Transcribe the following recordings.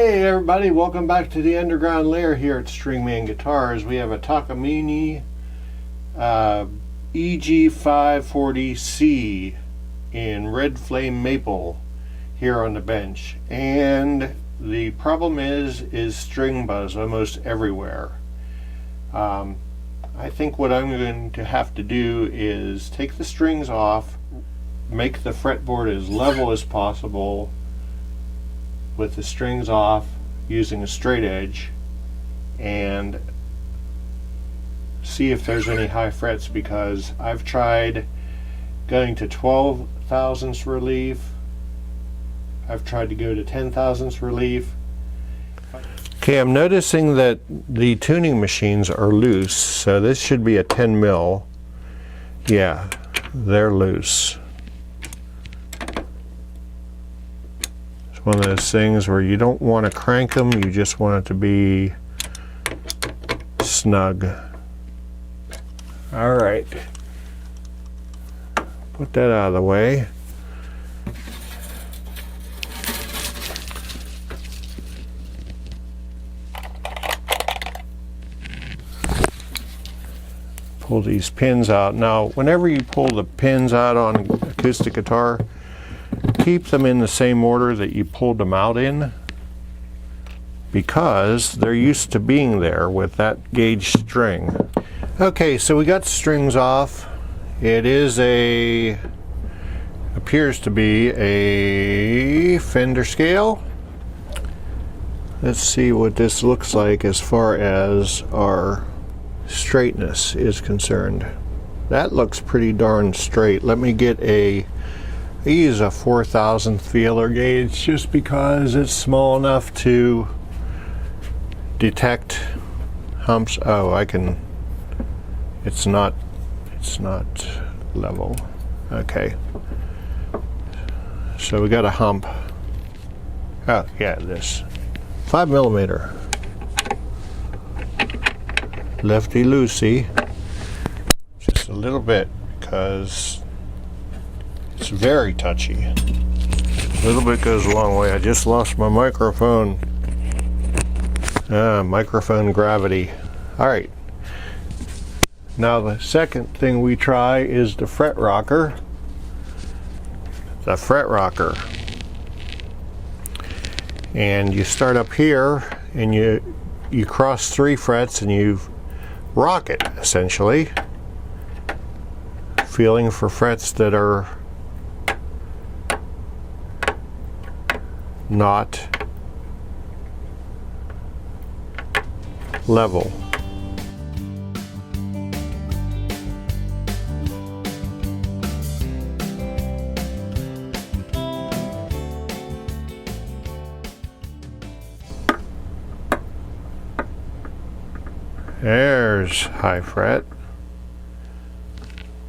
Hey everybody, welcome back to the underground lair here at Stringman Guitars. We have a Takamine EG504C in red flame maple here on the bench, and the problem is string buzz almost everywhere. I think what I'm going to have to do is take the strings off, make the fretboard as level as possible with the strings off using a straight edge, and see if there's any high frets, because I've tried going to 12 thousandths relief, I've tried to go to 10 thousandths relief. Okay, I'm noticing that the tuning machines are loose, so this should be a 10 mil. Yeah, they're loose. One of those things where you don't want to crank them, you just want it to be snug. All right, put that out of the way. Pull these pins out. Now, whenever you pull the pins out on acoustic guitar, keep them in the same order that you pulled them out in, because they're used to being there with that gauge string. Okay, so we got the strings off. It is appears to be a Fender scale. Let's see what this looks like as far as our straightness is concerned. That looks pretty darn straight. Let me get I use a 4,000th feeler gauge just because it's small enough to detect humps. Oh, I can. It's not level. Okay. So we got a hump. Oh yeah, this 5 millimeter. Lefty loosey. Just a little bit, because it's very touchy. A little bit goes a long way. I just lost my microphone. Microphone gravity. Alright. Now the second thing we try is the fret rocker. The fret rocker. And you start up here and you cross 3 frets and you rock it, essentially. Feeling for frets that are not level. There's high fret.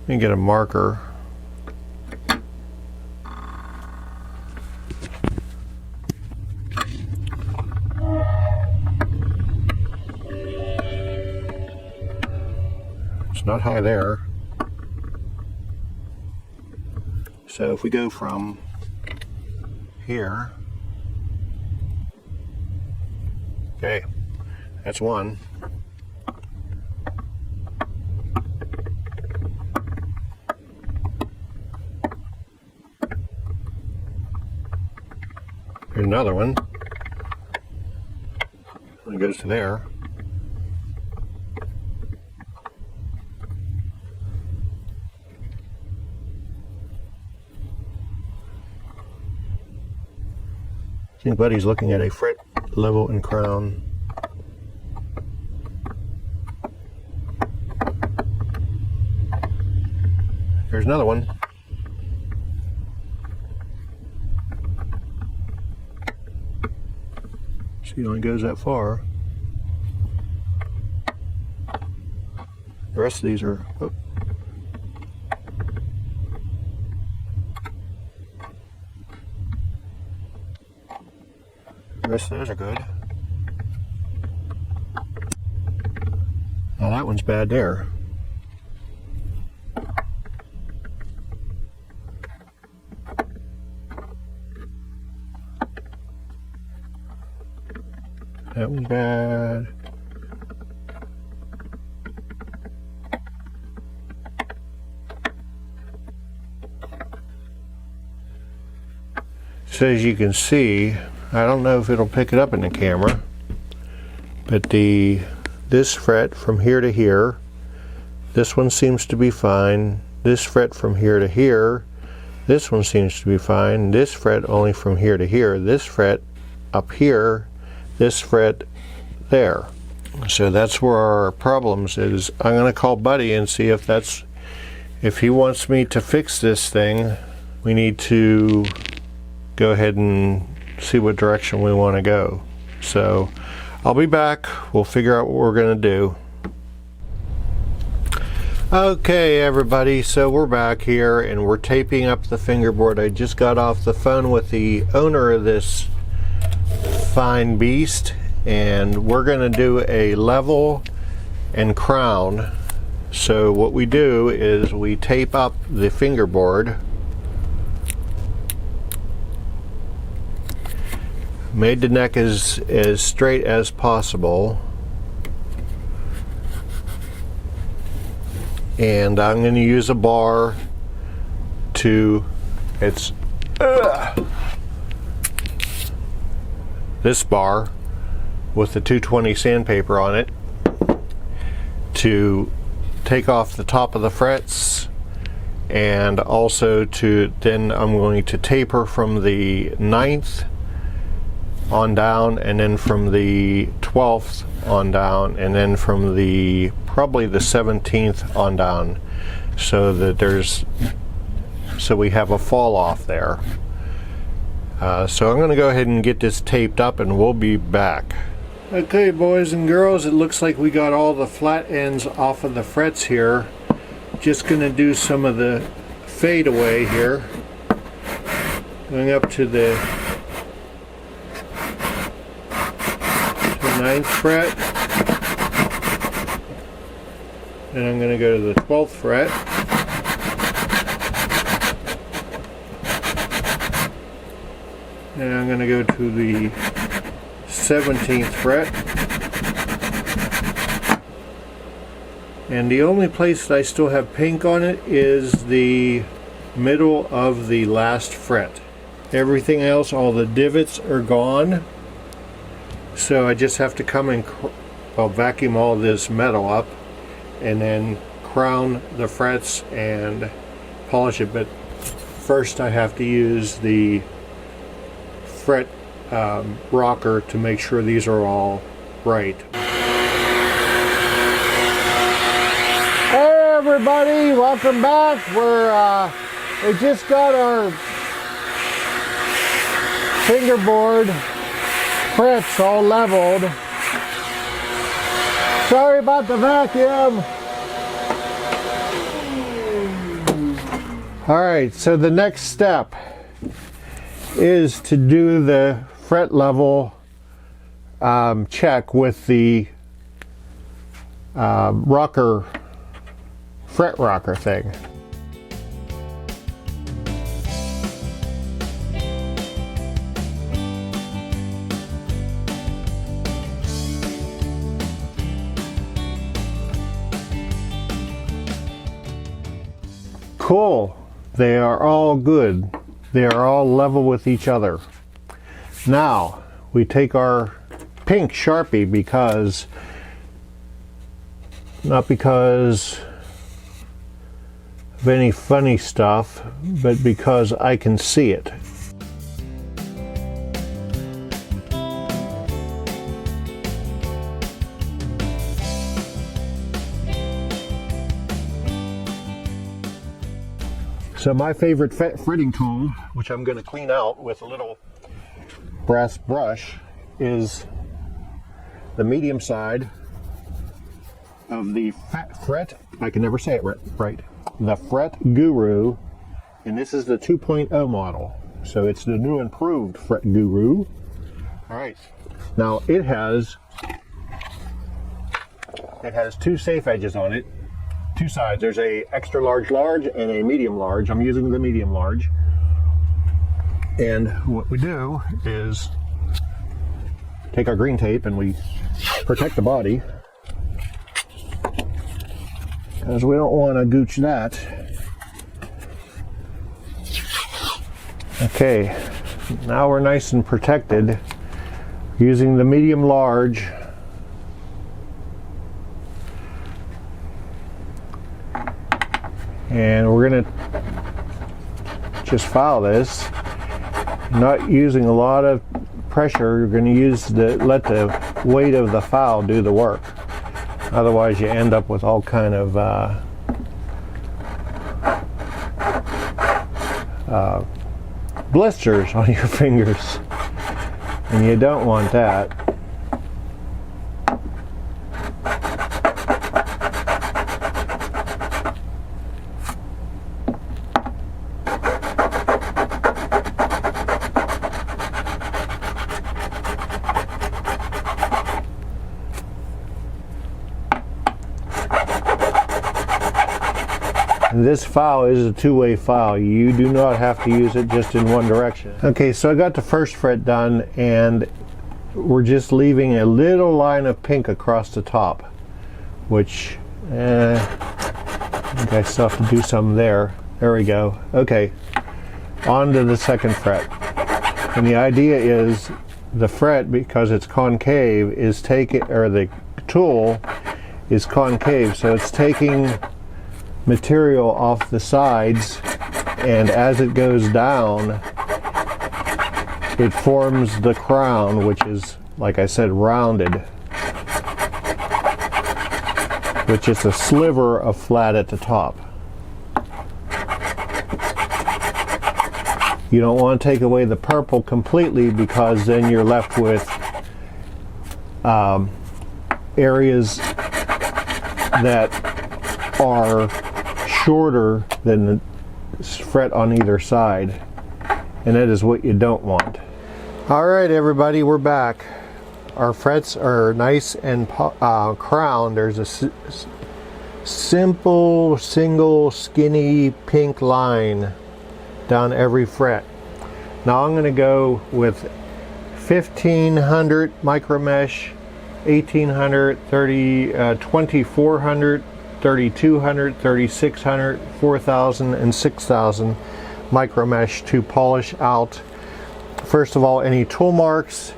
Let me get a marker. It's not high there. So if we go from here, okay, that's one. Here's another one. It goes to there. I think Buddy's looking at a fret level and crown. Here's another one. See, it only goes that far. The rest of these are... Oh. The rest of those are good. Now that one's bad there. That was bad. So as you can see, I don't know if it'll pick it up in the camera, but this fret from here to here, this one seems to be fine. This fret from here to here, this one seems to be fine. This fret only from here to here. This fret up here, this fret there. So that's where our problems is. I'm going to call Buddy and see if he wants me to fix this thing. We need to go ahead and see what direction we want to go. So I'll be back. We'll figure out what we're going to do. Okay everybody, so we're back here and we're taping up the fingerboard. I just got off the phone with the owner of this fine beast, and we're going to do a level and crown. So what we do is we tape up the fingerboard, made the neck as straight as possible, and I'm going to use a bar to, this bar with the 220 sandpaper on it, to take off the top of the frets, and also then I'm going to taper from the 9th on down, and then from the 12th on down, and then from probably the 17th on down, so that so we have a fall off there. So I'm going to go ahead and get this taped up and we'll be back. Okay boys and girls, it looks like we got all the flat ends off of the frets here. Just going to do some of the fade away here, going up to the 9th fret, and I'm going to go to the 12th fret, and I'm going to go to the 17th fret, and the only place that I still have pink on it is the middle of the last fret. Everything else, all the divots are gone. So I just have to come and vacuum all this metal up and then crown the frets and polish it. But first I have to use the fret rocker to make sure these are all right. Hey everybody, welcome back. We just got our fingerboard frets all leveled. Sorry about the vacuum. Alright, so the next step is to do the fret level check with the fret rocker thing. Cool. They are all good. They are all level with each other. Now we take our pink Sharpie, not because of any funny stuff, but because I can see it. So my favorite fretting tool, which I'm going to clean out with a little brass brush, is the medium side of the fret, I can never say it right, the Fret Guru, and this is the 2.0 model. So it's the new improved Fret Guru. Alright, now it has two safe edges on it. Two sides. There's a extra large and a medium large. I'm using the medium large. And what we do is take our green tape and we protect the body, because we don't want to gooch that. Okay, now we're nice and protected using the medium large. And we're going to just file this, not using a lot of pressure. You're going to use let the weight of the file do the work. Otherwise you end up with all kind of blisters on your fingers, and you don't want that. This file is a two-way file. You do not have to use it just in one direction. Okay, so I got the first fret done, and we're just leaving a little line of pink across the top, which I think I still have to do some there. There we go. Okay, on to the second fret. And the idea is the fret, because it's concave, is the tool is concave, so it's taking material off the sides, and as it goes down it forms the crown, which is, like I said, rounded, which is a sliver of flat at the top. You don't want to take away the purple completely, because then you're left with areas that are shorter than the fret on either side, and that is what you don't want. Alright everybody, we're back. Our frets are nice and crowned. There's a simple, single, skinny pink line down every fret. Now I'm going to go with 1500 micromesh, 1800, 2400, 3200, 3600, 4000, and 6000 micromesh to polish out, first of all, any tool marks,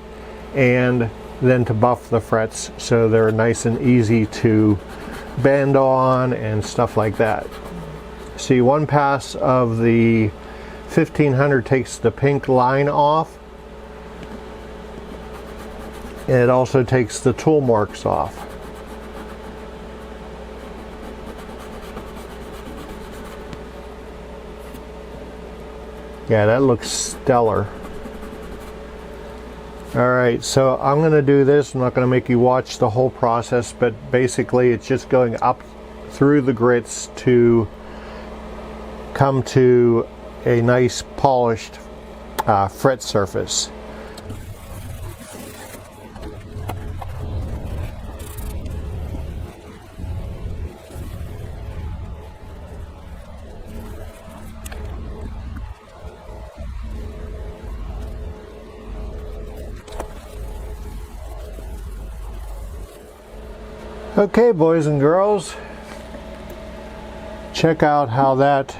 and then to buff the frets so they're nice and easy to bend on and stuff like that. See, one pass of the 1500 takes the pink line off, and it also takes the tool marks off. Yeah, that looks stellar. Alright, so I'm going to do this. I'm not going to make you watch the whole process, but basically it's just going up through the grits to come to a nice polished fret surface. Okay, boys and girls, check out how that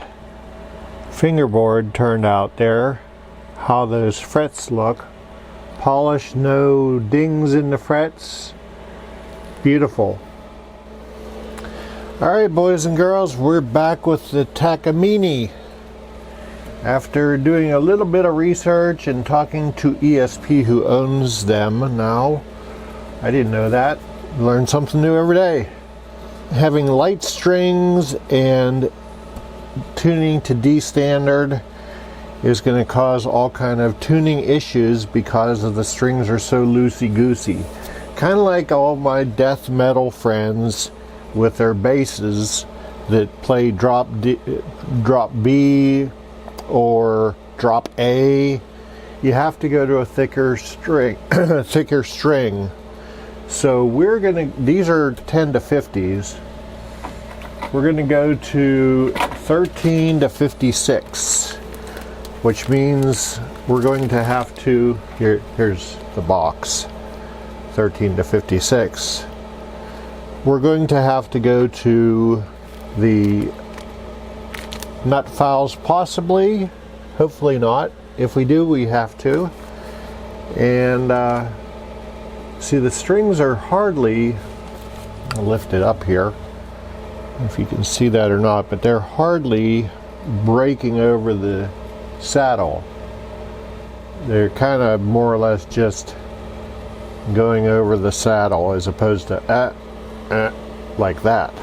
fingerboard turned out there, how those frets look. Polished, no dings in the frets. Beautiful. Alright, boys and girls, we're back with the Takamine. After doing a little bit of research and talking to ESP, who owns them now, I didn't know that. Learn something new every day. Having light strings and tuning to D standard is going to cause all kind of tuning issues because of the strings are so loosey-goosey. Kind of like all my death metal friends with their basses that play drop B or drop A. You have to go to a thicker string. thicker string. So we're gonna, these are 10 to 50s. We're gonna go to 13 to 56, which means we're going to have to, here's the box. 13 to 56. We're going to have to go to the nut files possibly, hopefully not. If we do, we have to. And see, the strings are hardly, I'll lift it up here, if you can see that or not, but they're hardly breaking over the saddle. They're kind of more or less just going over the saddle as opposed to like that.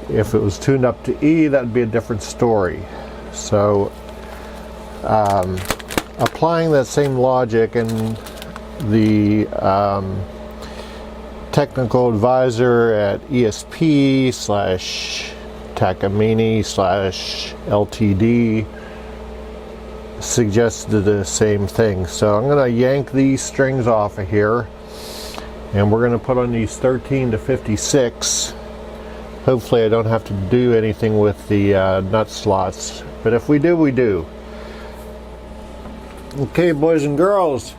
If it was tuned up to E, that would be a different story. So applying that same logic, and the technical advisor at ESP/Takamine/LTD suggested the same thing. So I'm going to yank these strings off of here, and we're going to put on these 13 to 56. Hopefully I don't have to do anything with the nut slots, but if we do, we do. Okay, boys and girls,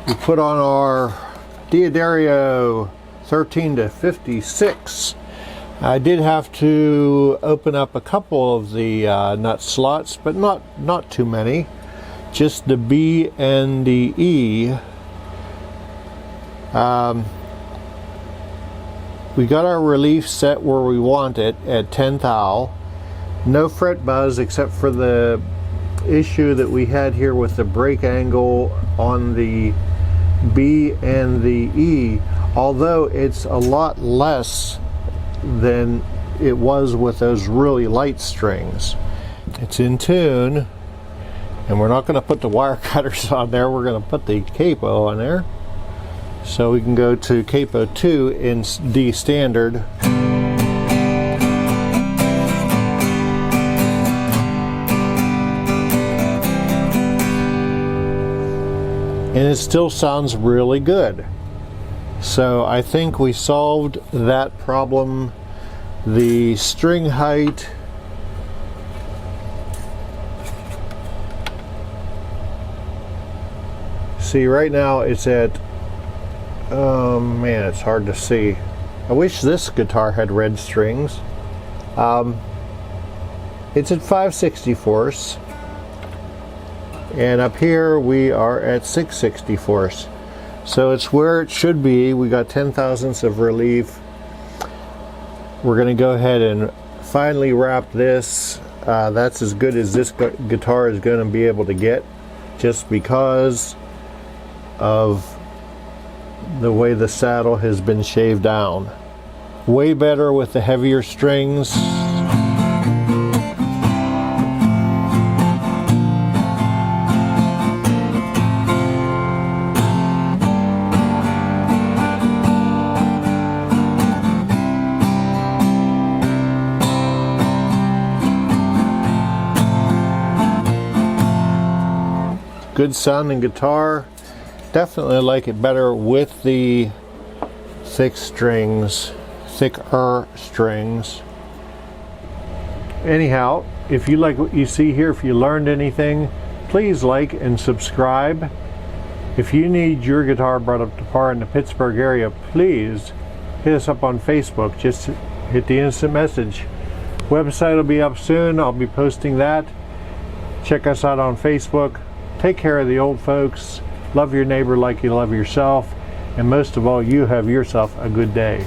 we put on our Diodario 13 to 56. I did have to open up a couple of the nut slots, but not too many. Just the B and the E. We got our relief set where we want it at 10 thou. No fret buzz except for the issue that we had here with the break angle on the B and the E, although it's a lot less than it was with those really light strings. It's in tune, and we're not going to put the wire cutters on there, we're going to put the capo on there. So we can go to capo 2 in D standard. And it still sounds really good. So I think we solved that problem. The string height, see, right now it's at, oh man, it's hard to see. I wish this guitar had red strings. It's at 5/64ths. And up here we are at 6/64ths. So it's where it should be. We got 10 thousandths of relief. We're going to go ahead and finally wrap this. That's as good as this guitar is going to be able to get, just because of the way the saddle has been shaved down. Way better with the heavier strings. Good sounding guitar. Definitely like it better with the thicker strings. Anyhow, if you like what you see here, if you learned anything, please like and subscribe. If you need your guitar brought up to par in the Pittsburgh area, please hit us up on Facebook. Just hit the instant message. Website will be up soon. I'll be posting that. Check us out on Facebook. Take care of the old folks. Love your neighbor like you love yourself. And most of all, you have yourself a good day.